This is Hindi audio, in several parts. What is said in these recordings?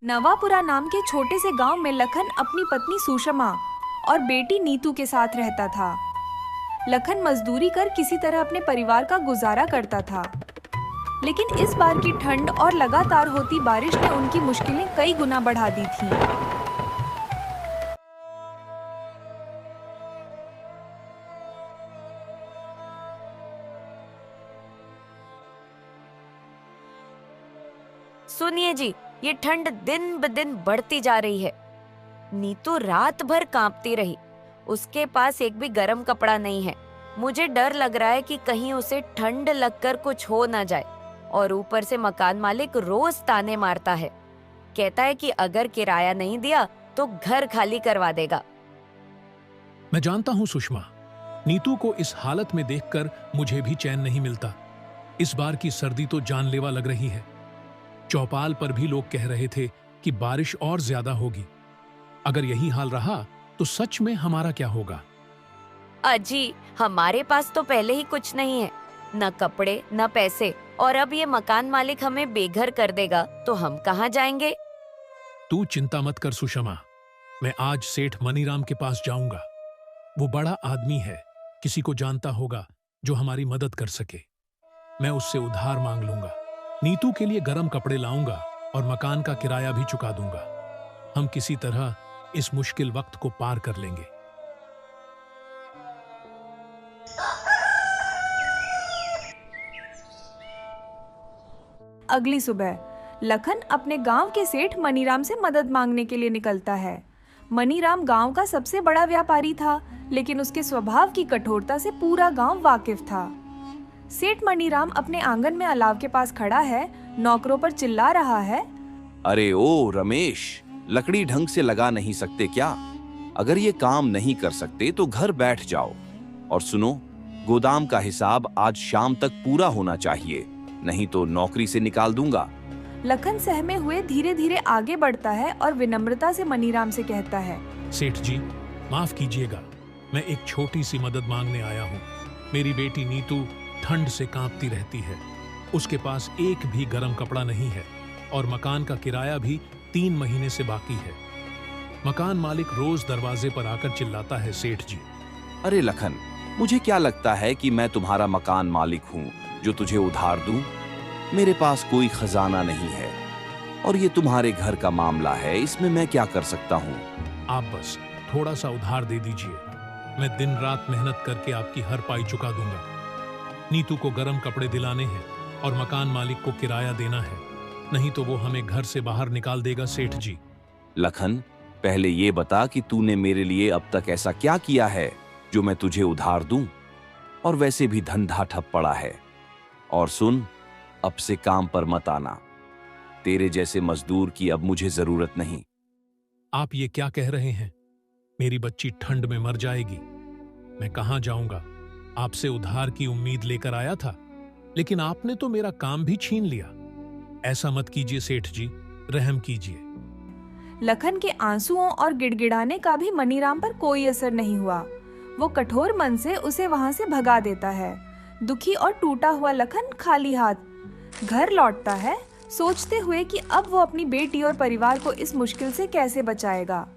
नवापुरा नाम के छोटे से गांव में लखन अपनी पत्नी सुषमा और बेटी नीतू के साथ रहता था। लखन मजदूरी कर किसी तरह अपने परिवार का गुजारा करता था, लेकिन इस बार की ठंड और लगातार होती बारिश ने उनकी मुश्किलें कई गुना बढ़ा दी थीं। सुनिए जी, ये ठंड दिन ब दिन बढ़ती जा रही है। नीतू रात भर कांपती रही। उसके पास एक भी गर्म कपड़ा नहीं है। मुझे डर लग रहा है कि कहीं उसे ठंड लगकर कुछ हो ना जाए। और ऊपर से मकान मालिक रोज ताने मारता है। कहता है कि अगर किराया नहीं दिया तो घर खाली करवा देगा। मैं जानता हूं सुषमा, नीतू को इस हालत में देखकर मुझे भी चैन नहीं मिलता। इस बार की सर्दी तो जानलेवा लग रही है। चौपाल पर भी लोग कह रहे थे कि बारिश और ज्यादा होगी। अगर यही हाल रहा तो सच में हमारा क्या होगा? अजी, हमारे पास तो पहले ही कुछ नहीं है, न कपड़े न पैसे, और अब ये मकान मालिक हमें बेघर कर देगा तो हम कहाँ जाएंगे? तू चिंता मत कर सुषमा, मैं आज सेठ मनीराम के पास जाऊंगा। वो बड़ा आदमी है, किसी को जानता होगा जो हमारी मदद कर सके। मैं उससे उधार मांग लूंगा, नीतू के लिए गर्म कपड़े लाऊंगा और मकान का किराया भी चुका दूंगा। हम किसी तरह इस मुश्किल वक्त को पार कर लेंगे। अगली सुबह लखन अपने गांव के सेठ मनीराम से मदद मांगने के लिए निकलता है। मनीराम गांव का सबसे बड़ा व्यापारी था, लेकिन उसके स्वभाव की कठोरता से पूरा गांव वाकिफ था। सेठ मनीराम अपने आंगन में अलाव के पास खड़ा है, नौकरों पर चिल्ला रहा है। अरे ओ रमेश, लकड़ी ढंग से लगा नहीं सकते क्या? अगर ये काम नहीं कर सकते तो घर बैठ जाओ। और सुनो, गोदाम का हिसाब आज शाम तक पूरा होना चाहिए, नहीं तो नौकरी से निकाल दूंगा। लखन सहमे हुए धीरे धीरे आगे बढ़ता है और विनम्रता से मनीराम से कहता है, सेठ जी, माफ कीजिएगा, मैं एक छोटी सी मदद मांगने आया हूँ। मेरी बेटी नीतू ठंड से कांपती रहती है। उसके पास एक भी गर्म कपड़ा नहीं है और मकान का किराया भी 3 महीने से बाकी है। मकान मालिक रोज दरवाजे पर आकर चिल्लाता है, सेठ जी। अरे लखन, मुझे क्या लगता है कि मैं तुम्हारा मकान मालिक हूँ जो तुझे उधार दूं? मेरे पास कोई खजाना नहीं है और ये तुम्हारे घर का मामला है, इसमें मैं क्या कर सकता हूँ? आप बस थोड़ा सा उधार दे दीजिए, मैं दिन रात मेहनत करके आपकी हर पाई चुका दूंगा। नीतू को गर्म कपड़े दिलाने हैं और मकान मालिक को किराया देना है, नहीं तो वो हमें घर से बाहर निकाल देगा, सेठ जी। लखन, पहले ये बता कि तूने मेरे लिए अब तक ऐसा क्या किया है जो मैं तुझे उधार दूं? और वैसे भी धंधा ठप पड़ा है। और सुन, अब से काम पर मत आना। तेरे जैसे मजदूर की अब मुझे जरूरत नहीं। आप ये क्या कह रहे हैं? मेरी बच्ची ठंड में मर जाएगी। मैं कहां जाऊंगा? आपसे उधार की उम्मीद लेकर आया था, लेकिन आपने तो मेरा काम भी छीन लिया। ऐसा मत कीजिए सेठ जी, रहम कीजिए। लखन के आंसुओं और गिड़गिड़ाने का भी मनीराम पर कोई असर नहीं हुआ। वो कठोर मन से उसे वहां से भगा देता है। दुखी और टूटा हुआ लखन खाली हाथ घर लौटता है, सोचते हुए कि अब वो अपनी बेटी और परिवार को इस मुश्किल से कैसे बचाएगा।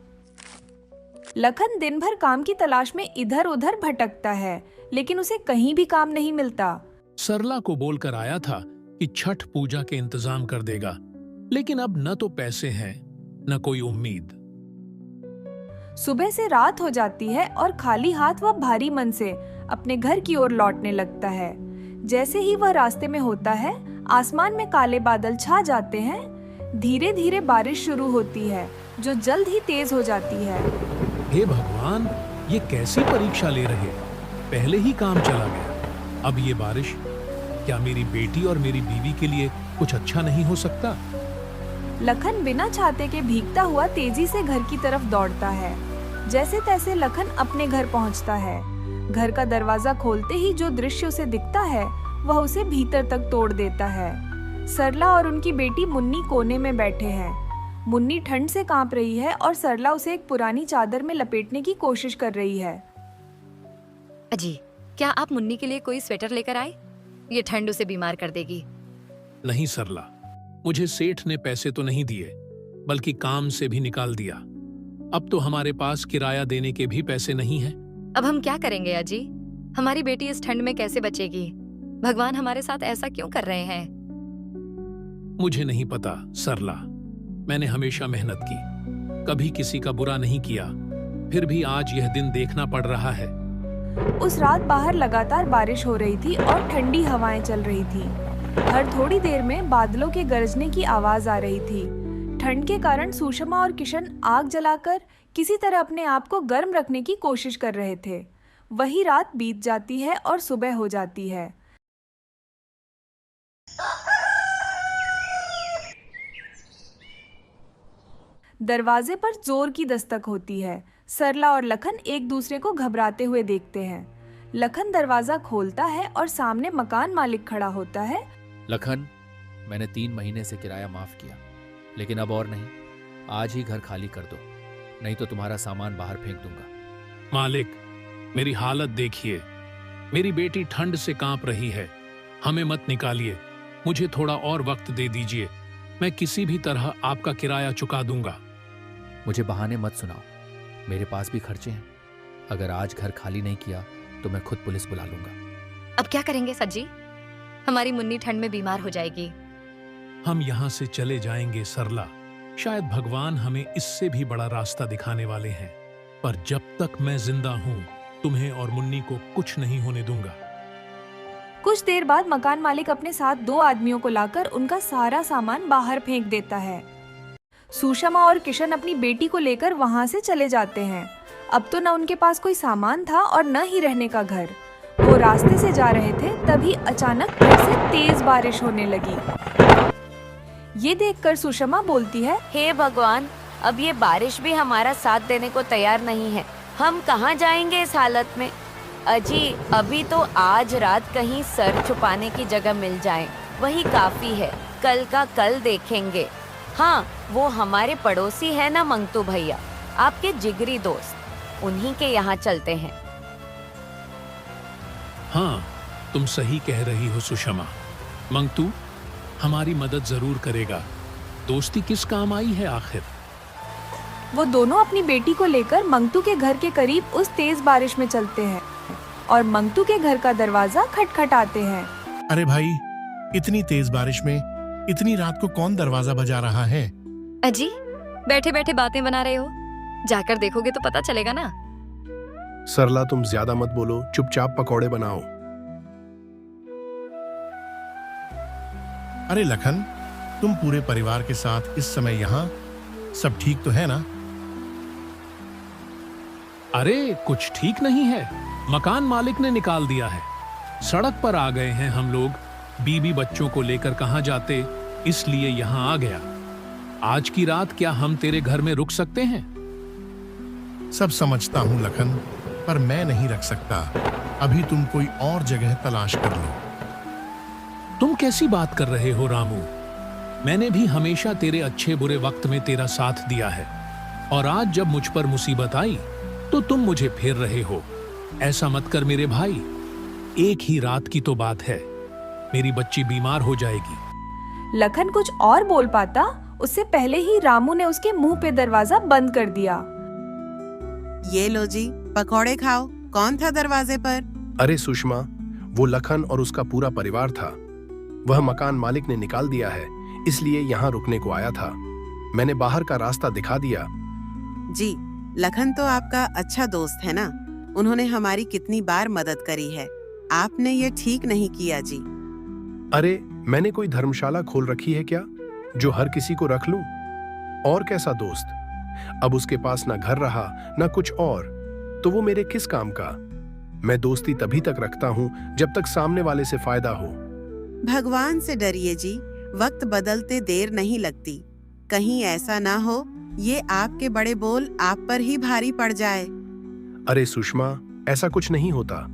लखन दिन भर काम की तलाश में इधर उधर भटकता है, लेकिन उसे कहीं भी काम नहीं मिलता। सरला को बोलकर आया था कि छठ पूजा के इंतजाम कर देगा, लेकिन अब न तो पैसे हैं न कोई उम्मीद। सुबह से रात हो जाती है और खाली हाथ वह भारी मन से अपने घर की ओर लौटने लगता है। जैसे ही वह रास्ते में होता है, आसमान में काले बादल छा जाते हैं। धीरे धीरे बारिश शुरू होती है, जो जल्द ही तेज हो जाती है। हे भगवान, ये कैसी परीक्षा ले रहे? पहले ही काम चला गया, अब ये बारिश। क्या मेरी बेटी और मेरी बीवी के लिए कुछ अच्छा नहीं हो सकता? लखन बिना छाते के भीगता हुआ तेजी से घर की तरफ दौड़ता है। जैसे तैसे लखन अपने घर पहुंचता है। घर का दरवाजा खोलते ही जो दृश्य उसे दिखता है, वह उसे भीतर तक तोड़ देता है। सरला और उनकी बेटी मुन्नी कोने में बैठे हैं। मुन्नी ठंड से कांप रही है और सरला उसे एक पुरानी चादर में लपेटने की कोशिश कर रही है। अजी, क्या आप मुन्नी के लिए कोई स्वेटर लेकर आए? ये ठंड उसे बीमार कर देगी। नहीं सरला, मुझे सेठ ने पैसे तो नहीं दिए, बल्कि काम से भी निकाल दिया। अब तो हमारे पास किराया देने के भी पैसे नहीं हैं। अब हम क्या करेंगे अजी? हमारी बेटी इस ठंड में कैसे बचेगी? भगवान हमारे साथ ऐसा क्यों कर रहे हैं? मुझे नहीं पता सरला, मैंने हमेशा मेहनत की, कभी किसी का बुरा नहीं किया, फिर भी आज यह दिन देखना पड़ रहा है। उस रात बाहर लगातार बारिश हो रही थी और ठंडी हवाएं चल रही थी। हर थोड़ी देर में बादलों के गरजने की आवाज आ रही थी। ठंड के कारण सुषमा और किशन आग जलाकर किसी तरह अपने आप को गर्म रखने की कोशिश कर रहे थे। वही रात बीत जाती है और सुबह हो जाती है। दरवाजे पर जोर की दस्तक होती है। सरला और लखन एक दूसरे को घबराते हुए देखते हैं। लखन दरवाजा खोलता है और सामने मकान मालिक खड़ा होता है। लखन, मैंने 3 महीने से किराया माफ किया, लेकिन अब और नहीं। आज ही घर खाली कर दो, नहीं तो तुम्हारा सामान बाहर फेंक दूंगा। मालिक, मेरी हालत देखिए, मेरी बेटी ठंड से कांप रही है। हमें मत निकालिए, मुझे थोड़ा और वक्त दे दीजिए। मैं किसी भी तरह आपका किराया चुका दूंगा। मुझे बहाने मत सुनाओ, मेरे पास भी खर्चे हैं। अगर आज घर खाली नहीं किया तो मैं खुद पुलिस बुला लूंगा। अब क्या करेंगे सज्जी? हमारी मुन्नी ठंड में बीमार हो जाएगी। हम यहाँ से चले जाएंगे सरला, शायद भगवान हमें इससे भी बड़ा रास्ता दिखाने वाले हैं, पर जब तक मैं जिंदा हूँ तुम्हें और मुन्नी को कुछ नहीं होने दूंगा। कुछ देर बाद मकान मालिक अपने साथ 2 आदमियों को लाकर उनका सारा सामान बाहर फेंक देता है। सुषमा और किशन अपनी बेटी को लेकर वहां से चले जाते हैं। अब तो न उनके पास कोई सामान था और न ही रहने का घर। वो रास्ते से जा रहे थे, तभी अचानक फिर से तेज बारिश होने लगी। ये देखकर सुषमा बोलती है, हे भगवान, अब ये बारिश भी हमारा साथ देने को तैयार नहीं है। हम कहाँ जाएंगे इस हालत में? अजी, अभी तो आज रात कहीं सर छुपाने की जगह मिल जाए, वही काफी है। कल का कल देखेंगे। हाँ, वो हमारे पड़ोसी है ना मंगतू भैया, आपके जिगरी दोस्त, उन्हीं के यहाँ चलते हैं। हाँ, तुम सही कह रही हो सुषमा। मंगतू हमारी मदद जरूर करेगा। दोस्ती किस काम आई है आखिर। वो दोनों अपनी बेटी को लेकर मंगतू के घर के करीब उस तेज बारिश में चलते हैं और मंगतू के घर का दरवाजा खटखटाते हैं। अरे भाई, इतनी तेज बारिश में इतनी रात को कौन दरवाजा बजा रहा है? अजी, बैठे बैठे बातें बना रहे हो, जाकर देखोगे तो पता चलेगा ना। सरला, तुम ज्यादा मत बोलो, चुपचाप पकौड़े बनाओ। अरे लखन, तुम पूरे परिवार के साथ इस समय यहाँ, सब ठीक तो है ना? अरे कुछ ठीक नहीं है, मकान मालिक ने निकाल दिया है। सड़क पर आ गए हैं हम लोग, बीबी बच्चों को लेकर कहाँ जाते, इसलिए यहाँ आ गया। आज की रात क्या हम तेरे घर में रुक सकते हैं? सब समझता हूँ लखन, पर मैं नहीं रख सकता। अभी तुम कोई और जगह तलाश कर लो। तुम कैसी बात कर रहे हो रामू? मैंने भी हमेशा तेरे अच्छे बुरे वक्त में तेरा साथ दिया है, और आज जब मुझ पर मुसीबत आई तो तुम मुझे फेर रहे हो। ऐसा मत कर मेरे भाई, एक ही रात की तो बात है, मेरी बच्ची बीमार हो जाएगी। लखन कुछ और बोल पाता, उससे पहले ही रामू ने उसके मुंह पे दरवाजा बंद कर दिया। ये लो जी, पकौड़े खाओ। कौन था दरवाजे पर? अरे सुषमा, वो लखन और उसका पूरा परिवार था। वह मकान मालिक ने निकाल दिया है, इसलिए यहाँ रुकने को आया था। मैंने बाहर का रास्ता दिखा दिया। जी, लखन तो आपका अच्छा दोस्त है ना, उन्होंने हमारी कितनी बार मदद करी है। आपने ये ठीक नहीं किया जी। अरे, मैंने कोई धर्मशाला खोल रखी है क्या, जो हर किसी को रख लूं? और कैसा दोस्त? अब उसके पास ना घर रहा ना कुछ और, तो वो मेरे किस काम का? मैं दोस्ती तभी तक रखता हूँ जब तक सामने वाले से फायदा हो। भगवान से डरिए जी, वक्त बदलते देर नहीं लगती। कहीं ऐसा ना हो ये आपके बड़े बोल आप पर ही भारी पड़ जाए। अरे सुषमा, ऐसा कुछ नहीं होता।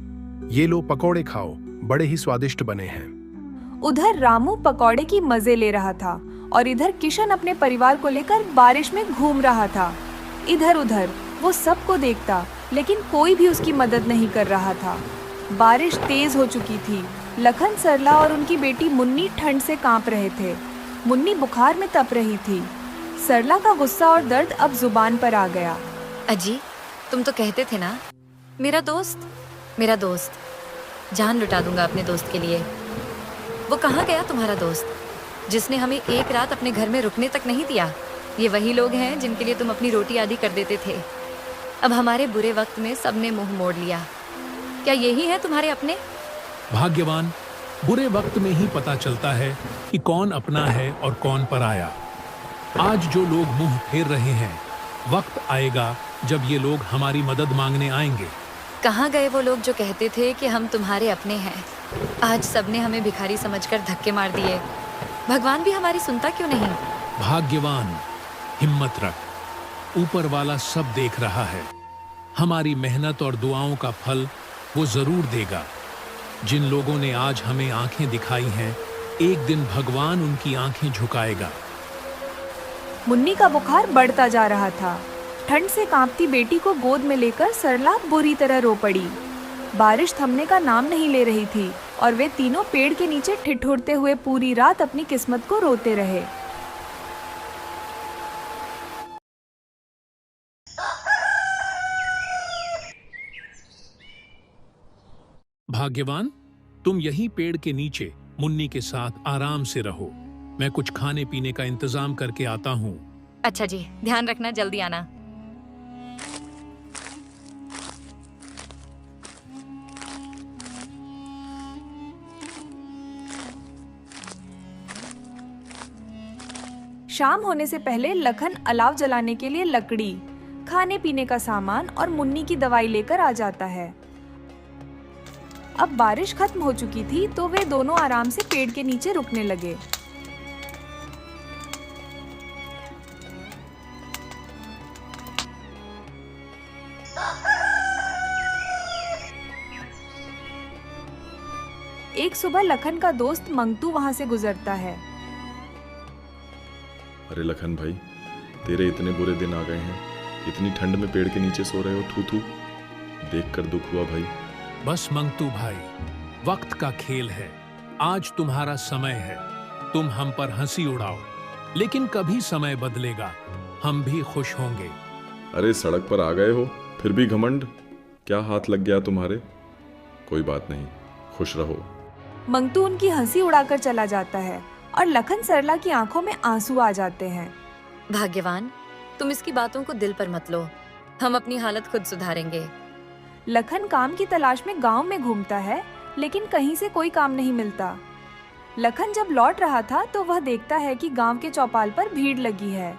ये लो पकौड़े खाओ, बड़े ही स्वादिष्ट बने हैं। उधर रामू पकौड़े की मजे ले रहा था और इधर किशन अपने परिवार को लेकर बारिश में घूम रहा था। इधर उधर वो सबको देखता, लेकिन कोई भी उसकी मदद नहीं कर रहा था। बारिश तेज हो चुकी थी। लखन, सरला और उनकी बेटी मुन्नी ठंड से कांप रहे थे। मुन्नी बुखार में तप रही थी। सरला का गुस्सा और दर्द अब जुबान पर आ गया। अजी, तुम तो कहते थे ना, मेरा दोस्त, जान लुटा दूंगा अपने दोस्त के लिए। वो कहाँ गया तुम्हारा दोस्त, जिसने हमें एक रात अपने घर में रुकने तक नहीं दिया? ये वही लोग हैं जिनके लिए तुम अपनी रोटी आधी कर देते थे। अब हमारे बुरे वक्त में सबने मुंह मोड़ लिया। क्या यही है तुम्हारे अपने? भाग्यवान, बुरे वक्त में ही पता चलता है कि कौन अपना है और कौन पराया। आज जो लोग मुंह फेर रहे हैं, वक्त आएगा जब ये लोग हमारी मदद मांगने आएंगे। कहाँ गए वो लोग जो कहते थे कि हम तुम्हारे अपने हैं? आज सबने हमें भिखारी समझकर धक्के मार दिए। भगवान भी हमारी सुनता क्यों नहीं? भाग्यवान, हिम्मत रख, ऊपर वाला सब देख रहा है। हमारी मेहनत और दुआओं का फल वो जरूर देगा। जिन लोगों ने आज हमें आंखें दिखाई हैं, एक दिन भगवान उनकी आंखें झुकाएगा। मुन्नी का बुखार बढ़ता जा रहा था। ठंड से कांपती बेटी को गोद में लेकर सरला बुरी तरह रो पड़ी। बारिश थमने का नाम नहीं ले रही थी और वे तीनों पेड़ के नीचे ठिठुरते हुए पूरी रात अपनी किस्मत को रोते रहे। भाग्यवान, तुम यहीं पेड़ के नीचे मुन्नी के साथ आराम से रहो। मैं कुछ खाने पीने का इंतजाम करके आता हूँ। अच्छा जी, ध्यान रखना, जल्दी आना। शाम होने से पहले लखन अलाव जलाने के लिए लकड़ी, खाने पीने का सामान और मुन्नी की दवाई लेकर आ जाता है। अब बारिश खत्म हो चुकी थी तो वे दोनों आराम से पेड़ के नीचे रुकने लगे। एक सुबह लखन का दोस्त मंगतू वहां से गुजरता है। अरे लखन भाई, तेरे इतने बुरे दिन आ गए हैं। इतनी ठंड में पेड़ के नीचे सो रहे हो, थू थू। देखकर दुख हुआ भाई। बस मंगतू भाई, वक्त का खेल है। आज तुम्हारा समय है। तुम हम पर हंसी उड़ाओ, लेकिन कभी समय बदलेगा, हम भी खुश होंगे। अरे सड़क पर आ गए हो, फिर भी घमंड। क्या हाथ लग गया तुम्हारे? कोई बात नहीं, खुश रहो। मंगतू उनकी हंसी उड़ाकर चला जाता है और लखन सरला की आंखों में आंसू आ जाते हैं। भाग्यवान, तुम इसकी बातों को दिल पर मत लो। हम अपनी हालत खुद सुधारेंगे। लखन काम की तलाश में गांव में घूमता है, लेकिन कहीं से कोई काम नहीं मिलता। लखन जब लौट रहा था तो वह देखता है कि गांव के चौपाल पर भीड़ लगी है।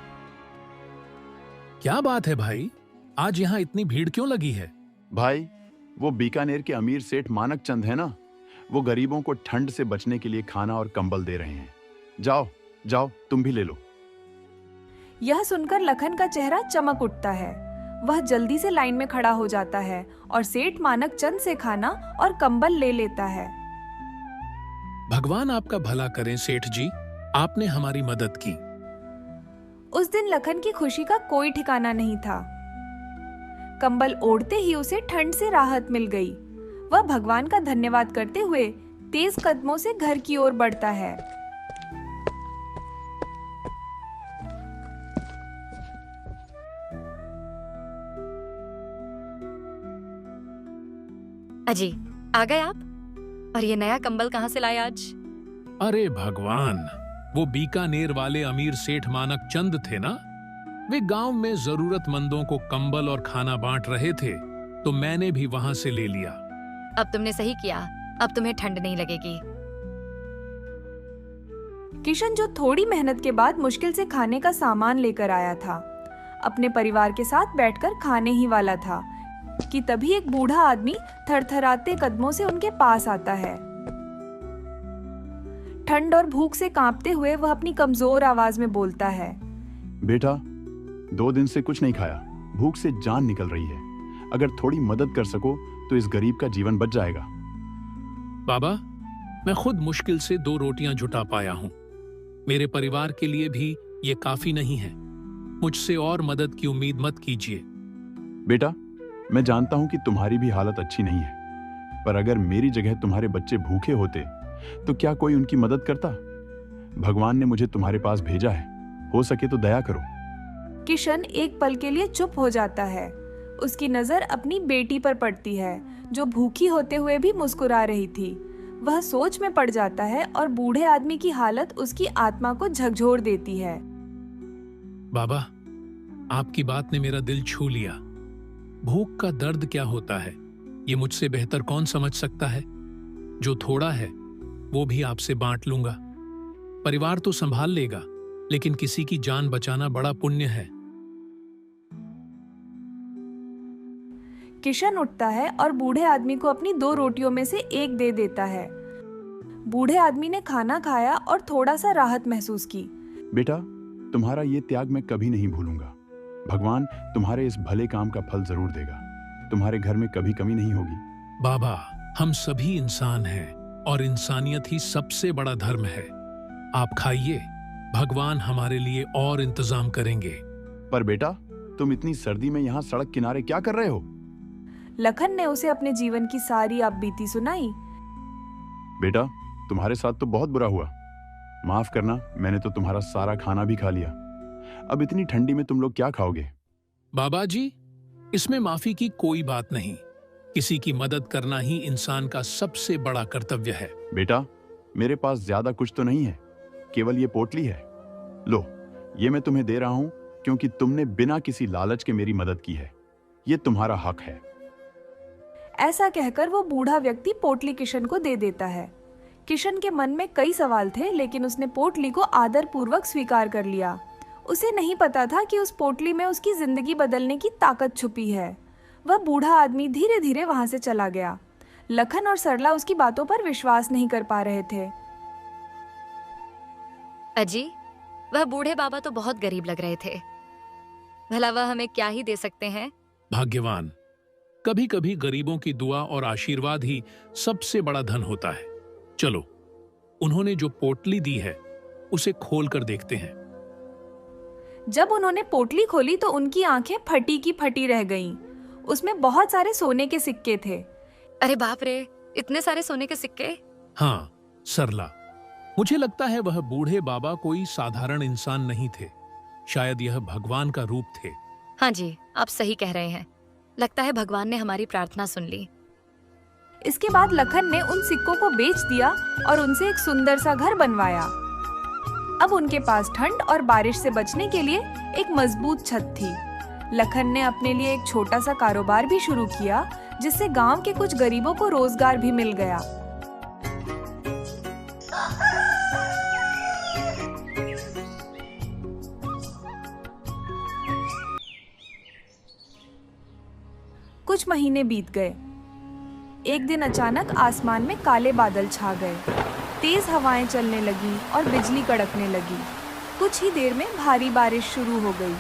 क्या बात है भाई, आज यहाँ इतनी भीड़ क्यों लगी है? भाई, वो बीकानेर के अमीर सेठ मानक चंद है ना, वो गरीबों को ठंड से बचने के लिए खाना और कंबल दे रहे हैं। जाओ जाओ, तुम भी ले लो। यह सुनकर लखन का चेहरा चमक उठता है। वह जल्दी से लाइन में खड़ा हो जाता है और सेठ मानक चंद से खाना और कंबल ले लेता है। भगवान आपका भला करें सेठ जी, आपने हमारी मदद की। उस दिन लखन की खुशी का कोई ठिकाना नहीं था। कंबल ओढ़ते ही उसे ठंड से राहत मिल गई। वह भगवान का धन्यवाद करते हुए तेज कदमों से घर की ओर बढ़ता है। अजी, आ गए आप? और ये नया कंबल कहाँ से लाए आज? अरे भगवान, वो बीकानेर वाले अमीर सेठ मानक चंद थे ना, वे गांव में जरूरतमंदों को कंबल और खाना बांट रहे थे, तो मैंने भी वहां से ले लिया। अब तुमने सही किया, अब तुम्हें ठंड नहीं लगेगी। किशन, जो थोड़ी मेहनत के बाद मुश्किल से खाने का सामान लेकर आया था, अपने परिवार के साथ बैठकर खाने ही वाला था कि तभी एक बूढ़ा आदमी थरथराते कदमों से उनके पास आता है। ठंड और भूख से कांपते हुए वह अपनी कमजोर आवाज में बोलता है, बेटा, 2 दिन से कुछ नहीं खाया, भूख से जान निकल रही है। अगर थोड़ी मदद कर सको तो इस गरीब का जीवन बच जाएगा। बाबा, मैं खुद मुश्किल से 2 रोटियां जुटा पाया हूं। मेरे परिवार के लिए भी ये काफी नहीं है। मुझसे और मदद की उम्मीद मत कीजिए। बेटा, मैं जानता हूं कि तुम्हारी भी हालत अच्छी नहीं है, पर अगर मेरी जगह तुम्हारे बच्चे भूखे होते तो क्या कोई उनकी मदद करता? भगवान ने मुझे तुम्हारे पास भेजा है। हो सके तो दया करो। किशन एक पल के लिए चुप हो जाता है। उसकी नजर अपनी बेटी पर पड़ती है, जो भूखी होते हुए भी मुस्कुरा रही थी। वह सोच में पड़ जाता है और बूढ़े आदमी की हालत उसकी आत्मा को झकझोर देती है। बाबा, आपकी बात ने मेरा दिल छू लिया। भूख का दर्द क्या होता है ये मुझसे बेहतर कौन समझ सकता है। जो थोड़ा है वो भी आपसे बांट लूंगा। परिवार तो संभाल लेगा, लेकिन किसी की जान बचाना बड़ा पुण्य है। किशन उठता है और बूढ़े आदमी को अपनी 2 रोटियों में से एक दे देता है। बूढ़े आदमी ने खाना खाया और थोड़ा सा राहत महसूस की। बेटा, तुम्हारा ये त्याग मैं कभी नहीं भूलूंगा। भगवान तुम्हारे इस भले काम का फल जरूर देगा। तुम्हारे घर में कभी कमी नहीं होगी। बाबा, हम सभी इंसान हैं और इंसानियत ही सबसे बड़ा धर्म है। आप खाइए, भगवान हमारे लिए और इंतजाम करेंगे। पर बेटा, तुम इतनी सर्दी में यहाँ सड़क किनारे क्या कर रहे हो? लखन ने उसे अपने जीवन की सारी आपबीती सुनाई। बेटा, तुम्हारे साथ तो बहुत बुरा हुआ। माफ करना, मैंने तो तुम्हारा सारा खाना भी खा लिया। अब इतनी ठंडी में तुम लोग क्या खाओगे? बाबा जी, इसमें माफी की कोई बात नहीं। किसी की मदद करना ही इंसान का सबसे बड़ा कर्तव्य है। बेटा, मेरे पास ज्यादा कुछ तो नहीं है, केवल ये पोटली है। लो, ये मैं तुम्हें दे रहा हूं क्योंकि तुमने बिना किसी लालच के मेरी मदद की है। ये तुम्हारा हक है। ऐसा कहकर वो बूढ़ा व्यक्ति पोटली किशन को दे देता है। किशन के मन में कई सवाल थे, लेकिन उसने पोटली को आदर पूर्वक स्वीकार कर लिया। उसे नहीं पता था कि उस पोटली में उसकी जिंदगी बदलने की ताकत छुपी है। वह बूढ़ा आदमी धीरे धीरे वहां से चला गया। लखन और सरला उसकी बातों पर विश्वास नहीं कर पा रहे थे। अजी, वह बूढ़े बाबा तो बहुत गरीब लग रहे थे। भला वह हमें क्या ही दे सकते हैं? भाग्यवान, कभी कभी गरीबों की दुआ और आशीर्वाद ही सबसे बड़ा धन होता है। चलो, उन्होंने जो पोटली दी है उसे खोल कर देखते हैं। जब उन्होंने पोटली खोली तो उनकी आंखें फटी की फटी रह गईं। उसमें बहुत सारे सोने के सिक्के थे। अरे बाप रे, इतने सारे सोने के सिक्के! हाँ सरला, मुझे लगता है वह बूढ़े बाबा कोई साधारण इंसान नहीं थे। शायद यह भगवान का रूप थे। हाँ जी, आप सही कह रहे हैं। लगता है भगवान ने हमारी प्रार्थना सुन ली। इसके बाद लखन ने उन सिक्कों को बेच दिया और उनसे एक सुंदर सा घर बनवाया। अब उनके पास ठंड और बारिश से बचने के लिए एक मजबूत छत थी। लखन ने अपने लिए एक छोटा सा कारोबार भी शुरू किया, जिससे गांव के कुछ गरीबों को रोजगार भी मिल गया। कुछ महीने बीत गए। एक दिन अचानक आसमान में काले बादल छा गए। तेज हवाएं चलने लगी और बिजली कड़कने लगी। कुछ ही देर में भारी बारिश शुरू हो गई।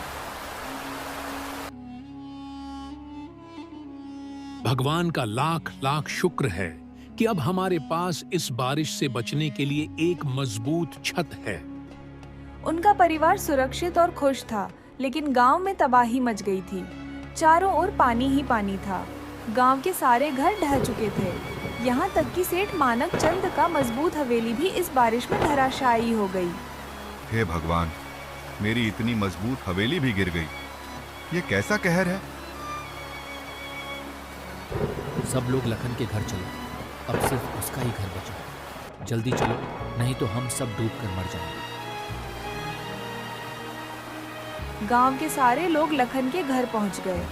भगवान का लाख लाख शुक्र है कि अब हमारे पास इस बारिश से बचने के लिए एक मजबूत छत है। उनका परिवार सुरक्षित और खुश था, लेकिन गांव में तबाही मच गई थी। चारों ओर पानी ही पानी था। गांव के सारे घर ढह चुके थे। यहाँ तक कि सेठ मानक चंद का मजबूत हवेली भी इस बारिश में धराशायी हो गई। हे भगवान, मेरी इतनी मजबूत हवेली भी गिर गई। ये कैसा कहर है? सब लोग लखन के घर चलो। अब सिर्फ उसका ही घर बचा। जल्दी चलो, नहीं तो हम सब डूबकर मर जाएंगे। गांव के सारे लोग लखन के घर पहुंच गए।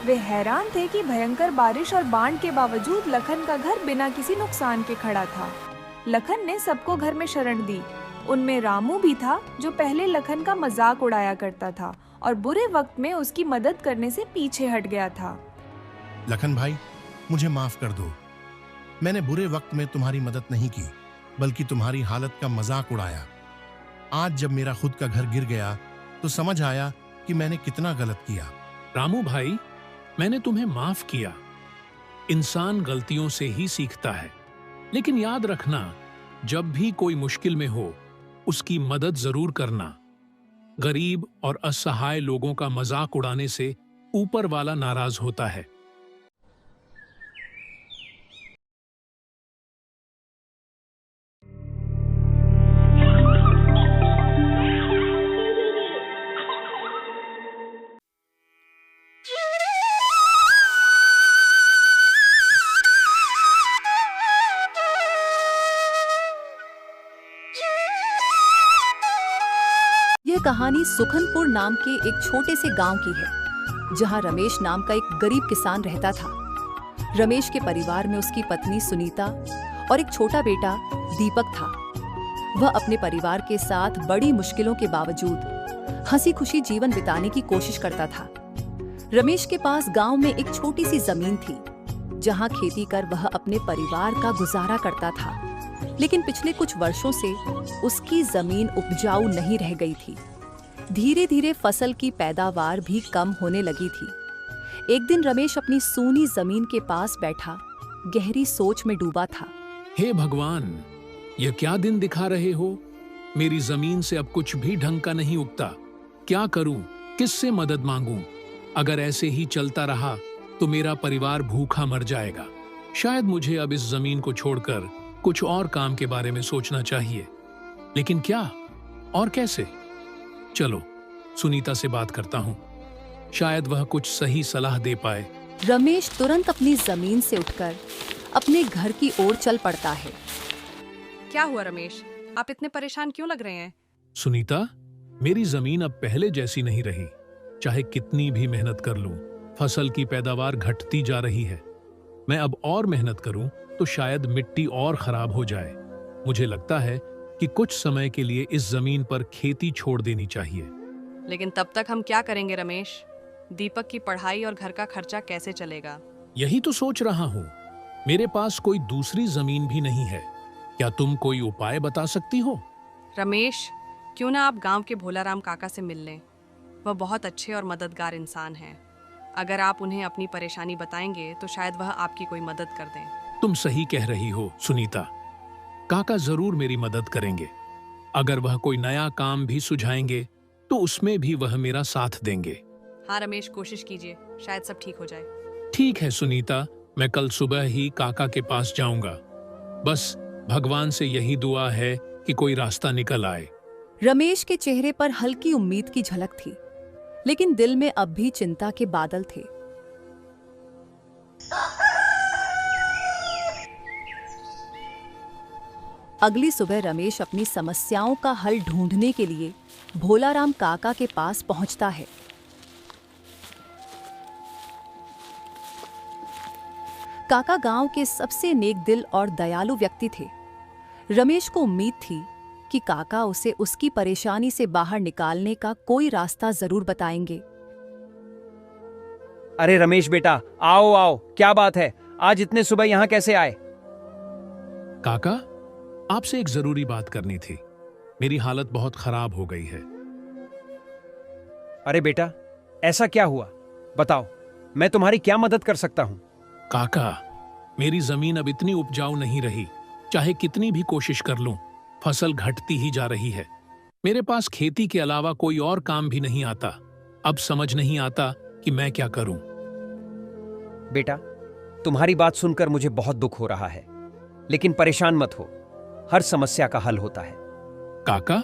वे हैरान थे कि भयंकर बारिश और बाढ़ के बावजूद लखन का घर बिना किसी नुकसान के खड़ा था। लखन ने सबको घर में शरण दी। उनमें रामू भी था, जो पहले लखन का मजाक उड़ाया करता था और बुरे वक्त में उसकी मदद करने से पीछे हट गया था। लखन भाई, मुझे माफ कर दो। मैंने बुरे वक्त में तुम्हारी मदद नहीं की, बल्कि तुम्हारी हालत का मजाक उड़ाया। आज जब मेरा खुद का घर गिर गया तो समझ आया कि मैंने कितना गलत किया। रामू भाई, मैंने तुम्हें माफ किया। इंसान गलतियों से ही सीखता है। लेकिन याद रखना, जब भी कोई मुश्किल में हो, उसकी मदद जरूर करना। गरीब और असहाय लोगों का मजाक उड़ाने से ऊपर वाला नाराज होता है। कहानी सुखनपुर नाम के एक छोटे से गांव की है, जहां रमेश नाम का एक गरीब किसान रहता था। रमेश के परिवार में उसकी पत्नी सुनीता और एक छोटा बेटा दीपक था। वह अपने परिवार के साथ बड़ी मुश्किलों के बावजूद हंसी खुशी जीवन बिताने की कोशिश करता था। रमेश के पास गांव में एक छोटी सी जमीन थी, जहां खेती कर वह अपने परिवार का गुजारा करता था। लेकिन पिछले कुछ वर्षों से उसकी जमीन उपजाऊ नहीं रह गई थी। धीरे धीरे फसल की पैदावार भी कम होने लगी थी। एक दिन रमेश अपनी सूनी जमीन के पास बैठा गहरी सोच में डूबा था। हे भगवान, ये क्या दिन दिखा रहे हो? मेरी जमीन से अब कुछ भी ढंग का नहीं उगता। क्या करूं? किससे मदद मांगूं? अगर ऐसे ही चलता रहा तो मेरा परिवार भूखा मर जाएगा। शायद मुझे अब इस जमीन को छोड़कर कुछ और काम के बारे में सोचना चाहिए। लेकिन क्या और कैसे? चलो सुनीता से बात करता हूँ, शायद वह कुछ सही सलाह दे पाए। रमेश तुरंत अपनी जमीन से उठकर अपने घर की ओर चल पड़ता है। क्या हुआ रमेश, आप इतने परेशान क्यों लग रहे हैं? सुनीता, मेरी जमीन अब पहले जैसी नहीं रही। चाहे कितनी भी मेहनत कर लूं, फसल की पैदावार घटती जा रही है। मैं अब और मेहनत करूं तो शायद मिट्टी और खराब हो जाए। मुझे लगता है कि कुछ समय के लिए इस जमीन पर खेती छोड़ देनी चाहिए। लेकिन तब तक हम क्या करेंगे रमेश? दीपक की पढ़ाई और घर का खर्चा कैसे चलेगा? यही तो सोच रहा हूँ। मेरे पास कोई दूसरी जमीन भी नहीं है। क्या तुम कोई उपाय बता सकती हो? रमेश, क्यों ना आप गांव के भोलाराम काका से मिल लें। वह बहुत अच्छे और मददगार इंसान हैं। अगर आप उन्हें अपनी परेशानी बताएंगे तो शायद वह आपकी कोई मदद कर दें। तुम सही कह रही हो सुनीता, काका जरूर मेरी मदद करेंगे। अगर वह कोई नया काम भी सुझाएंगे तो उसमें भी वह मेरा साथ देंगे। हाँ रमेश, कोशिश कीजिए, शायद सब ठीक हो जाए। ठीक है सुनीता, मैं कल सुबह ही काका के पास जाऊंगा। बस भगवान से यही दुआ है कि कोई रास्ता निकल आए। रमेश के चेहरे पर हल्की उम्मीद की झलक थी, लेकिन दिल में अब भी चिंता के बादल थे। अगली सुबह रमेश अपनी समस्याओं का हल ढूंढने के लिए भोलाराम काका के पास पहुंचता है। काका गांव के सबसे नेक दिल और दयालु व्यक्ति थे। रमेश को उम्मीद थी कि काका उसे उसकी परेशानी से बाहर निकालने का कोई रास्ता जरूर बताएंगे। अरे रमेश बेटा, आओ आओ, क्या बात है? आज इतने सुबह यहाँ कैसे आए? काका, आपसे एक जरूरी बात करनी थी। मेरी हालत बहुत खराब हो गई है। अरे बेटा, ऐसा क्या हुआ? बताओ, मैं तुम्हारी क्या मदद कर सकता हूँ? काका, मेरी जमीन अब इतनी उपजाऊ नहीं रही। चाहे कितनी भी कोशिश कर लूं, फसल घटती ही जा रही है। मेरे पास खेती के अलावा कोई और काम भी नहीं आता। अब समझ नहीं आता कि मैं क्या करूं। बेटा, तुम्हारी बात सुनकर मुझे बहुत दुख हो रहा है, लेकिन परेशान मत हो, हर समस्या का हल होता है। काका,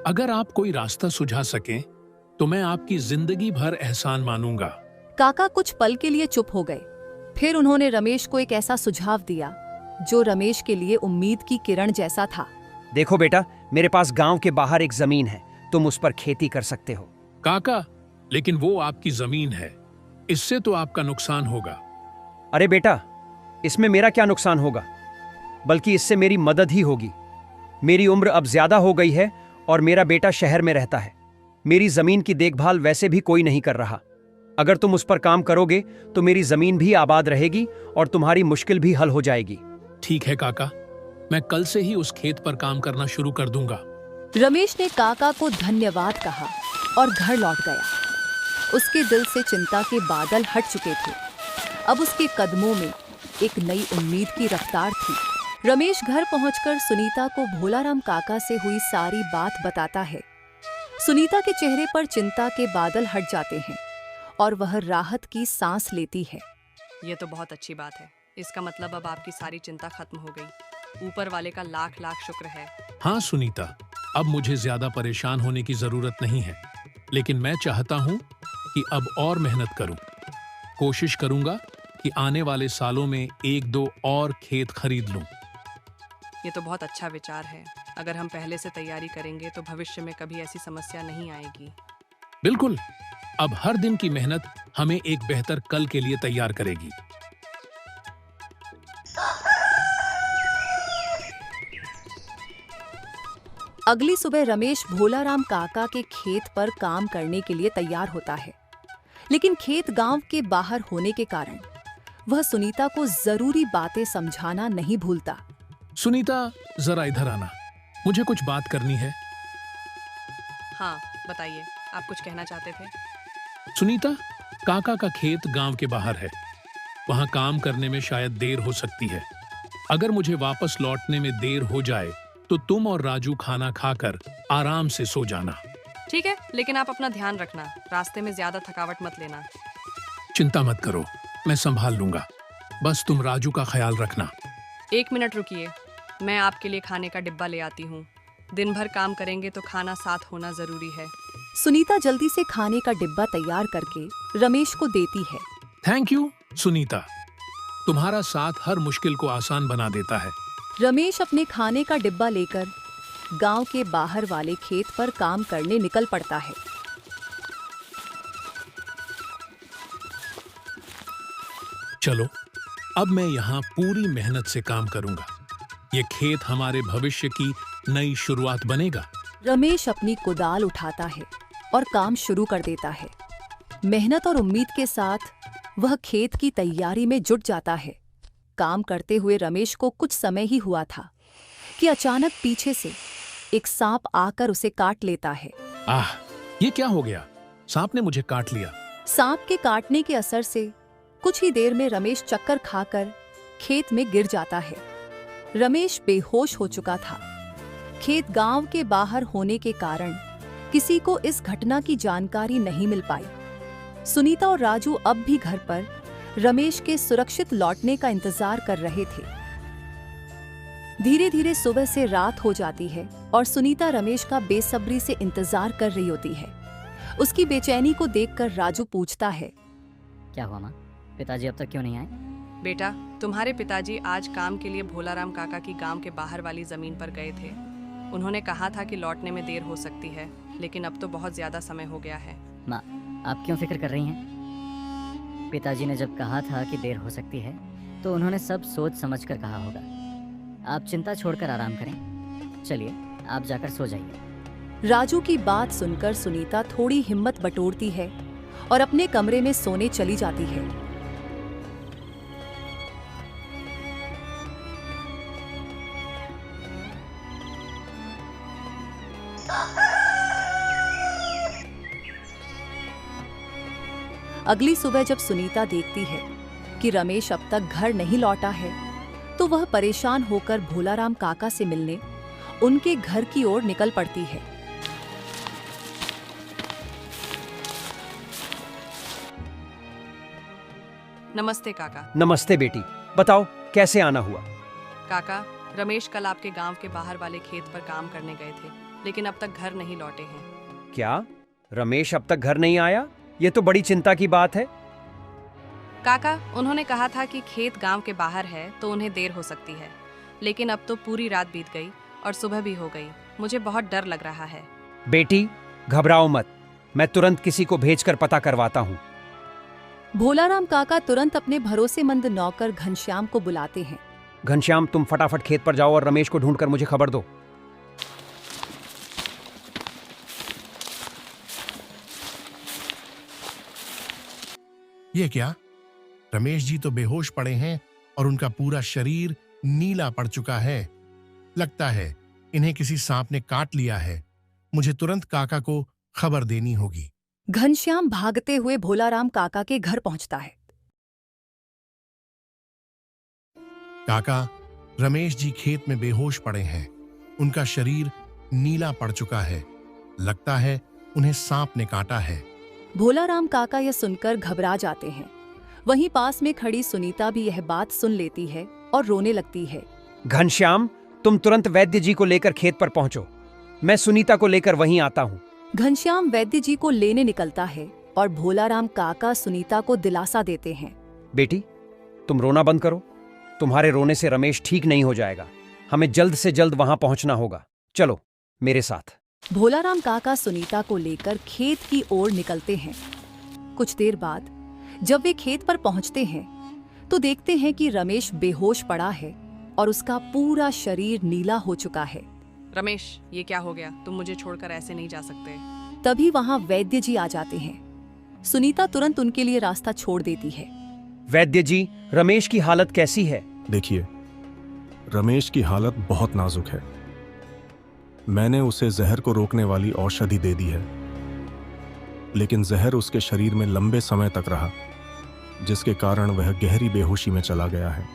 अगर आप कोई रास्ता सुझा सकें तो मैं आपकी जिंदगी भर एहसान मानूंगा। काका कुछ पल के लिए चुप हो गए। फिर उन्होंने रमेश को एक ऐसा सुझाव दिया जो रमेश के लिए उम्मीद की किरण जैसा था। देखो बेटा, मेरे पास गांव के बाहर एक जमीन है, तुम उस पर खेती कर सकते हो। काका, लेकिन वो आपकी जमीन है, इससे तो आपका नुकसान होगा। अरे बेटा, इसमें मेरा क्या नुकसान होगा? बल्कि इससे मेरी मदद ही होगी। मेरी उम्र अब ज्यादा हो गई है और मेरा बेटा शहर में रहता है। मेरी जमीन की देखभाल वैसे भी कोई नहीं कर रहा। अगर तुम उस पर काम करोगे तो मेरी जमीन भी आबाद रहेगी और तुम्हारी मुश्किल भी हल हो जाएगी। ठीक है काका, मैं कल से ही उस खेत पर काम करना शुरू कर दूंगा। रमेश ने काका को धन्यवाद कहा और घर लौट गया। उसके दिल से चिंता के बादल हट चुके थे। अब उसके कदमों में एक नई उम्मीद की रफ्तार थी। रमेश घर पहुंचकर सुनीता को भोलाराम काका से हुई सारी बात बताता है। सुनीता के चेहरे पर चिंता के बादल हट जाते हैं और वह राहत की सांस लेती है। ये तो बहुत अच्छी बात है। इसका मतलब अब आपकी सारी चिंता खत्म हो गई। ऊपर वाले का लाख लाख शुक्र है। हाँ सुनीता, अब मुझे ज्यादा परेशान होने की जरूरत नहीं है। लेकिन मैं चाहता हूँ कि अब और मेहनत करूँ। कोशिश करूंगा कि आने वाले सालों में 1-2 और खेत खरीद लूं। ये तो बहुत अच्छा विचार है। अगर हम पहले से तैयारी करेंगे तो भविष्य में कभी ऐसी समस्या नहीं आएगी। बिल्कुल। अब हर दिन की मेहनत हमें एक बेहतर कल के लिए तैयार करेगी। अगली सुबह रमेश भोलाराम काका के खेत पर काम करने के लिए तैयार होता है, लेकिन खेत गांव के बाहर होने के कारण वह सुनीता को जरूरी बातें समझाना नहीं भूलता। सुनीता, जरा इधर आना, मुझे कुछ बात करनी है। हाँ बताइए, आप कुछ कहना चाहते थे? सुनीता, काका का खेत गांव के बाहर है। वहां काम करने में शायद देर हो सकती है। अगर मुझे वापस लौटने में देर हो जाए तो तुम और राजू खाना खाकर आराम से सो जाना। ठीक है, लेकिन आप अपना ध्यान रखना, रास्ते में ज्यादा थकावट मत लेना। चिंता मत करो, मैं संभाल लूंगा। बस तुम राजू का ख्याल रखना। 1 मिनट रुकिए, मैं आपके लिए खाने का डिब्बा ले आती हूँ। दिन भर काम करेंगे तो खाना साथ होना जरूरी है। सुनीता जल्दी से खाने का डिब्बा तैयार करके रमेश को देती है। थैंक यू सुनीता, तुम्हारा साथ हर मुश्किल को आसान बना देता है। रमेश अपने खाने का डिब्बा लेकर गांव के बाहर वाले खेत पर काम करने निकल पड़ता है। चलो, अब मैं यहाँ पूरी मेहनत से काम करूंगा। ये खेत हमारे भविष्य की नई शुरुआत बनेगा। रमेश अपनी कुदाल उठाता है और काम शुरू कर देता है। मेहनत और उम्मीद के साथ वह खेत की तैयारी में जुट जाता है। काम करते हुए रमेश को कुछ समय ही हुआ था कि अचानक पीछे से एक सांप आकर उसे काट लेता है। आह, ये क्या हो गया? सांप ने मुझे काट लिया। सांप के काटने के असर से कुछ ही देर में रमेश चक्कर खाकर खेत में गिर जाता है। रमेश बेहोश हो चुका था। खेत गांव के बाहर होने के कारण किसी को इस घटना की जानकारी नहीं मिल पाई। सुनीता और राजू अब भी घर पर रमेश के सुरक्षित लौटने का इंतजार कर रहे थे। धीरे धीरे सुबह से रात हो जाती है और सुनीता रमेश का बेसब्री से इंतजार कर रही होती है। उसकी बेचैनी को देखकर राजू पूछता है, क्या हुआ माँ, पिताजी अब तक क्यों नहीं आए? बेटा, तुम्हारे पिताजी आज काम के लिए भोलाराम काका की गांव के बाहर वाली जमीन पर गए थे। उन्होंने कहा था कि लौटने में देर हो सकती है, लेकिन अब तो बहुत ज्यादा समय हो गया है। माँ, आप क्यों फिक्र कर रही हैं? पिताजी ने जब कहा था कि देर हो सकती है तो उन्होंने सब सोच समझ कर कहा होगा। आप चिंता छोड़कर आराम करें। चलिए, आप जाकर सो जाइए। राजू की बात सुनकर सुनीता थोड़ी हिम्मत बटोरती है और अपने कमरे में सोने चली जाती है। अगली सुबह जब सुनीता देखती है कि रमेश अब तक घर नहीं लौटा है, तो वह परेशान होकर भोलाराम काका से मिलने उनके घर की ओर निकल पड़ती है। नमस्ते काका। नमस्ते बेटी, बताओ कैसे आना हुआ? काका, रमेश कल आपके गांव के बाहर वाले खेत पर काम करने गए थे, लेकिन अब तक घर नहीं लौटे हैं। क्या रमेश अब तक घर नहीं आया? ये तो बड़ी चिंता की बात है। काका, उन्होंने कहा था कि खेत गांव के बाहर है तो उन्हें देर हो सकती है, लेकिन अब तो पूरी रात बीत गई और सुबह भी हो गई। मुझे बहुत डर लग रहा है। बेटी, घबराओ मत, मैं तुरंत किसी को भेजकर पता करवाता हूँ। भोलाराम काका तुरंत अपने भरोसेमंद नौकर घनश्याम को बुलाते हैं। घनश्याम, तुम फटाफट खेत पर जाओ और रमेश को ढूंढकर मुझे खबर दो। ये क्या? रमेश जी तो बेहोश पड़े हैं और उनका पूरा शरीर नीला पड़ चुका है। लगता है इन्हें किसी सांप ने काट लिया है। मुझे तुरंत काका को खबर देनी होगी। घनश्याम भागते हुए भोलाराम काका के घर पहुंचता है। काका, रमेश जी खेत में बेहोश पड़े हैं। उनका शरीर नीला पड़ चुका है। लगता है उन्हें सांप ने काटा है। भोलाराम काका यह सुनकर घबरा जाते हैं। वहीं पास में खड़ी सुनीता भी यह बात सुन लेती है और रोने लगती है। घनश्याम, तुम तुरंत वैद्य जी को लेकर खेत पर पहुंचो। मैं सुनीता को लेकर वहीं आता हूँ। घनश्याम वैद्य जी को लेने निकलता है और भोलाराम काका सुनीता को दिलासा देते हैं। बेटी, तुम रोना बंद करो। तुम्हारे रोने से रमेश ठीक नहीं हो जाएगा। हमें जल्द से जल्द वहां पहुंचना होगा। चलो मेरे साथ। भोलाराम काका सुनीता को लेकर खेत की ओर निकलते हैं। कुछ देर बाद जब वे खेत पर पहुंचते हैं तो देखते हैं कि रमेश बेहोश पड़ा है और उसका पूरा शरीर नीला हो चुका है। रमेश, ये क्या हो गया? तुम मुझे छोड़कर ऐसे नहीं जा सकते। तभी वहां वैद्य जी आ जाते हैं। सुनीता तुरंत उनके लिए रास्ता छोड़ देती है। वैद्य जी, रमेश की हालत कैसी है? देखिए, रमेश की हालत बहुत नाजुक है। मैंने उसे जहर को रोकने वाली औषधि दे दी है, लेकिन जहर उसके शरीर में लंबे समय तक रहा, जिसके कारण वह गहरी बेहोशी में चला गया है।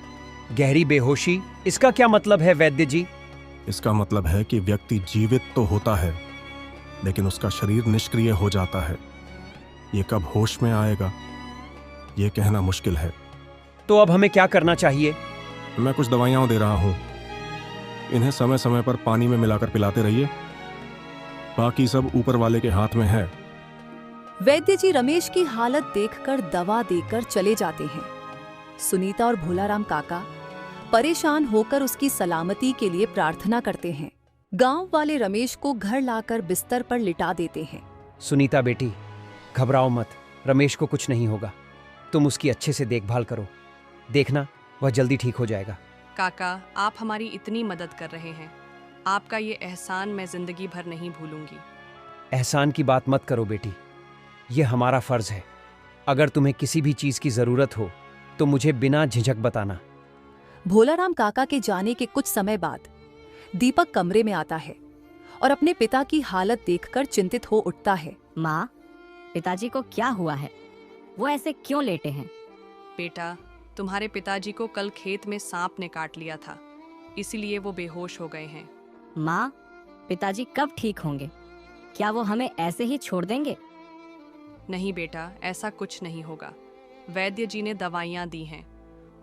गहरी बेहोशी, इसका क्या मतलब है वैद्य जी? इसका मतलब है कि व्यक्ति जीवित तो होता है, लेकिन उसका शरीर निष्क्रिय हो जाता है। ये कब होश में आएगा, ये कहना मुश्किल है। तो अब हमें क्या करना चाहिए? मैं कुछ दवाइयां दे रहा हूं, इन्हें समय समय पर पानी में मिलाकर पिलाते रहिए। बाकी सब ऊपर वाले के हाथ में है। वैद्य जी रमेश की हालत देखकर दवा देकर चले जाते हैं। सुनीता और भोलाराम काका परेशान होकर उसकी सलामती के लिए प्रार्थना करते हैं। गांव वाले रमेश को घर लाकर बिस्तर पर लिटा देते हैं। सुनीता बेटी, घबराओ मत, रमेश को कुछ नहीं होगा। तुम उसकी अच्छे से देखभाल करो, देखना वह जल्दी ठीक हो जाएगा। काका, आप हमारी इतनी मदद कर रहे हैं, आपका ये एहसान मैं जिंदगी भर नहीं भूलूंगी। एहसान की बात मत करो बेटी, ये हमारा फर्ज है। अगर तुम्हें किसी भी चीज की जरूरत हो तो मुझे बिना झिझक बताना। भोलाराम काका के जाने के कुछ समय बाद दीपक कमरे में आता है और अपने पिता की हालत देखकर चिंतित हो उठता है। माँ, पिताजी को क्या हुआ है? वो ऐसे क्यों लेटे हैं? बेटा, तुम्हारे पिताजी को कल खेत में सांप ने काट लिया था, इसीलिए वो बेहोश हो गए हैं। माँ, पिताजी कब ठीक होंगे? क्या वो हमें ऐसे ही छोड़ देंगे? नहीं बेटा, ऐसा कुछ नहीं होगा। वैद्य जी ने दवाइयाँ दी हैं।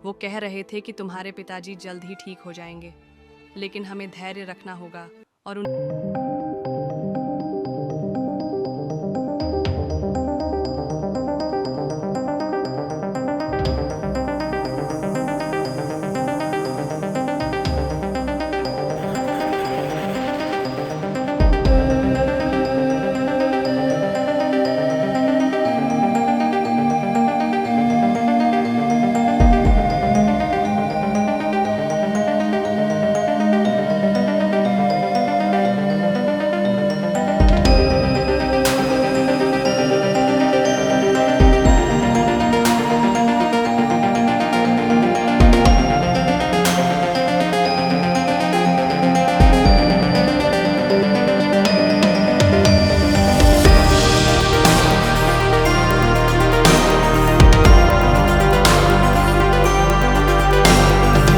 वो कह रहे थे कि तुम्हारे पिताजी जल्द ही ठीक हो जाएंगे, लेकिन हमें धैर्य रखना होगा और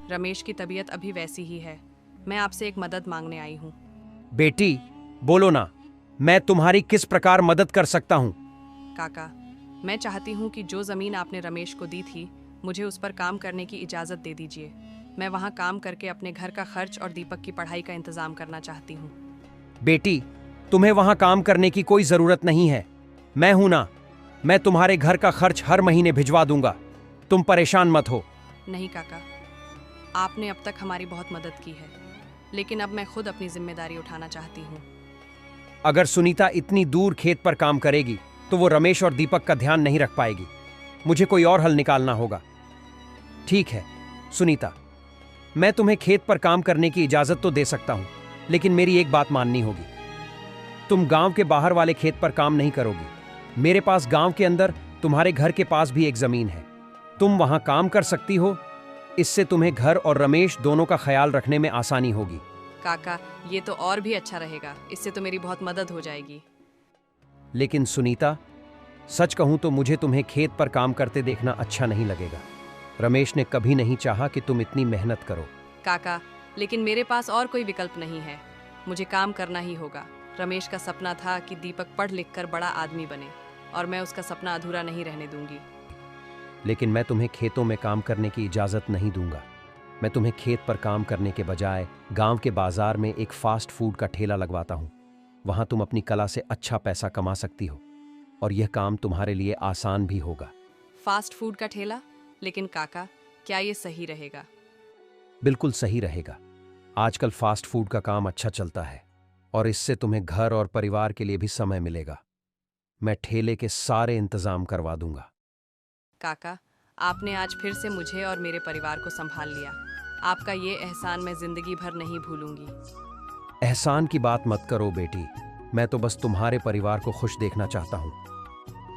रमेश की तबीयत अभी वैसी ही है। मैं आपसे एक मदद मांगने आई हूँ। बेटी बोलो ना, मैं तुम्हारी किस प्रकार मदद कर सकता हूँ? काका, मैं चाहती हूँ कि जो जमीन आपने रमेश को दी थी, मुझे उस पर काम करने की इजाज़त दे दीजिए। मैं वहाँ काम करके अपने घर का खर्च और दीपक की पढ़ाई का इंतजाम करना चाहती हूँ। बेटी, तुम्हें वहाँ काम करने की कोई जरूरत नहीं है। मैं हूं ना, मैं तुम्हारे घर का खर्च हर महीने भिजवा दूंगा। तुम परेशान मत हो। नहीं काका, आपने अब तक हमारी बहुत मदद की है, लेकिन अब मैं खुद अपनी जिम्मेदारी उठाना चाहती हूँ। अगर सुनीता इतनी दूर खेत पर काम करेगी तो वो रमेश और दीपक का ध्यान नहीं रख पाएगी। मुझे कोई और हल निकालना होगा। ठीक है सुनीता, मैं तुम्हें खेत पर काम करने की इजाजत तो दे सकता हूं, लेकिन मेरी एक बात माननी होगी। तुम गांव के बाहर वाले खेत पर काम नहीं करोगी। मेरे पास गांव के अंदर तुम्हारे घर के पास भी एक जमीन है, तुम वहां काम कर सकती हो। इससे तुम्हें घर और रमेश दोनों का ख्याल रखने में आसानी होगी। काका, ये तो और भी अच्छा रहेगा, इससे तो मेरी बहुत मदद हो जाएगी। लेकिन सुनीता, सच कहूं तो मुझे तुम्हें खेत पर काम करते देखना अच्छा नहीं लगेगा। रमेश ने कभी नहीं चाहा कि तुम इतनी मेहनत करो। काका, लेकिन मेरे पास और कोई विकल्प नहीं है, मुझे काम करना ही होगा। रमेश का सपना था कि दीपक पढ़ लिख कर बड़ा आदमी बने, और मैं उसका सपना अधूरा नहीं रहने दूंगी। लेकिन मैं तुम्हें खेतों में काम करने की इजाजत नहीं दूंगा। मैं तुम्हें खेत पर काम करने के बजाय गांव के बाजार में एक फास्ट फूड का ठेला लगवाता हूं। वहां तुम अपनी कला से अच्छा पैसा कमा सकती हो, और यह काम तुम्हारे लिए आसान भी होगा। फास्ट फूड का ठेला? लेकिन काका, क्या ये सही रहेगा? बिल्कुल सही रहेगा। आजकल फास्ट फूड का काम अच्छा चलता है। और इससे तुम्हें घर और परिवार के लिए भी समय मिलेगा। मैं ठेले के सारे इंतजाम करवा दूंगा। काका, आपने आज फिर से मुझे और मेरे परिवार को संभाल लिया। आपका ये एहसान मैं जिंदगी भर नहीं भूलूंगी। एहसान की बात मत करो बेटी, मैं तो बस तुम्हारे परिवार को खुश देखना चाहता हूं।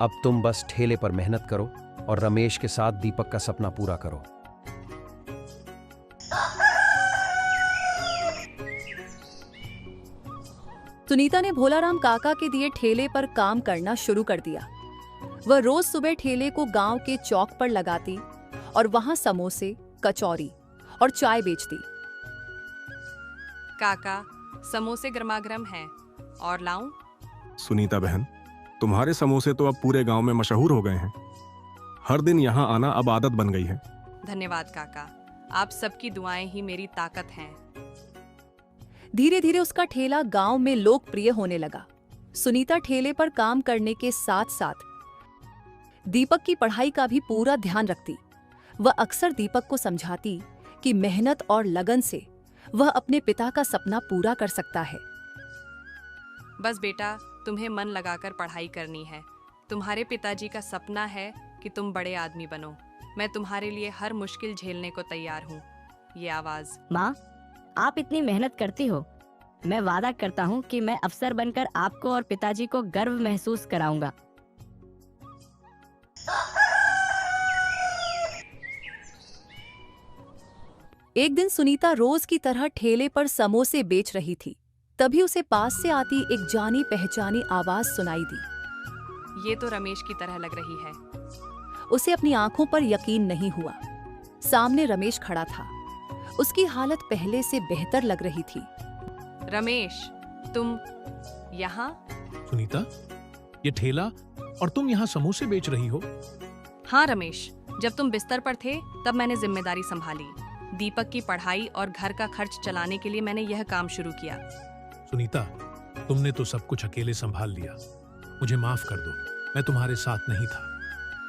अब तुम बस ठेले पर मेहनत करो और रमेश के साथ दीपक का सपना पूरा करो। सुनीता ने भोलाराम काका के दिए ठेले पर काम करना शुरू कर दिया। वह रोज सुबह ठेले को गांव के चौक पर लगाती और वहां समोसे, कचौरी और चाय बेचती। काका, समोसे गर्मागर्म हैं और लाऊं? सुनीता बहन, तुम्हारे समोसे तो अब पूरे गांव में मशहूर हो गए हैं। हर दिन यहाँ आना अब आदत बन गई है। धन्यवाद काका, आप सबकी दुआएं ही मेरी ताकत हैं। धीरे धीरे उसका ठेला गांव में लोकप्रिय होने लगा। सुनीता ठेले पर काम करने के साथ साथ दीपक की पढ़ाई का भी पूरा ध्यान रखती। वह अक्सर दीपक को समझाती कि मेहनत और लगन से वह अपने पिता का सपना पूरा कर सकता है। बस बेटा, तुम्हें मन लगाकर पढ़ाई करनी है। तुम्हारे पिताजी का सपना है कि तुम बड़े आदमी बनो। मैं तुम्हारे लिए हर मुश्किल झेलने को तैयार हूँ। ये आवाज। माँ, आप इतनी मेहनत करती हो, मैं वादा करता हूँ कि मैं अफसर बनकर आपको और पिताजी को गर्व महसूस कराऊंगा। एक दिन सुनीता रोज की तरह ठेले पर समोसे बेच रही थी। तभी उसे पास से आती एक जानी पहचानी आवाज सुनाई दी। ये तो रमेश की तरह लग रही है। उसे अपनी आंखों पर यकीन नहीं हुआ। सामने रमेश खड़ा था। उसकी हालत पहले से बेहतर लग रही थी। रमेश, तुम यहाँ? सुनीता, ये ठेला और तुम यहाँ समोसे बेच रही हो? हाँ रमेश, जब तुम बिस्तर पर थे तब मैंने जिम्मेदारी संभाली। दीपक की पढ़ाई और घर का खर्च चलाने के लिए मैंने यह काम शुरू किया। सुनीता, तुमने तो सब कुछ अकेले संभाल लिया। मुझे माफ कर दो, मैं तुम्हारे साथ नहीं था।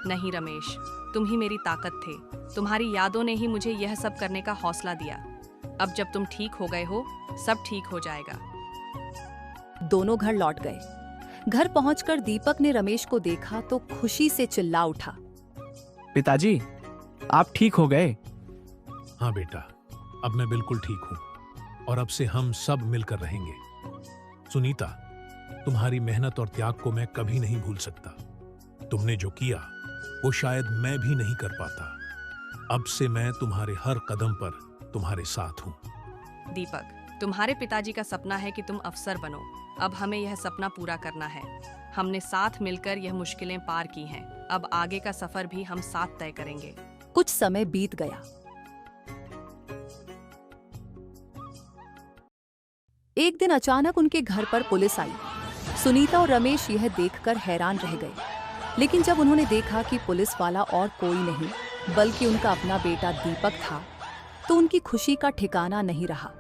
नहीं रमेश, तुम ही मेरी ताकत थे। तुम्हारी यादों ने ही मुझे यह सब करने का हौसला दिया। अब जब तुम ठीक हो गए हो, सब ठीक हो जाएगा। दोनों घर लौट गए। घर पहुंचकर दीपक ने रमेश को देखा तो खुशी से चिल्ला उठा। पिताजी, आप ठीक हो गए? हाँ बेटा, अब मैं बिल्कुल ठीक हूँ और अब से हम सब मिलकर रहेंगे। सुनीता, तुम्हारी मेहनत और त्याग को मैं कभी नहीं भूल सकता। तुमने जो किया वो शायद मैं भी नहीं कर पाता। अब से मैं तुम्हारे हर कदम पर तुम्हारे साथ हूँ। दीपक, तुम्हारे पिताजी का सपना है कि तुम अफसर बनो। अब हमें यह सपना पूरा करना है। हमने साथ मिलकर यह मुश्किलें पार की हैं। अब आगे का सफर भी हम साथ तय करेंगे। कुछ समय बीत गया। एक दिन अचानक उनके घर पर पुलिस आई। सुनीता और रमेश यह देखकर हैरान रह गए। लेकिन जब उन्होंने देखा कि पुलिस वाला और कोई नहीं बल्कि उनका अपना बेटा दीपक था, तो उनकी खुशी का ठिकाना नहीं रहा।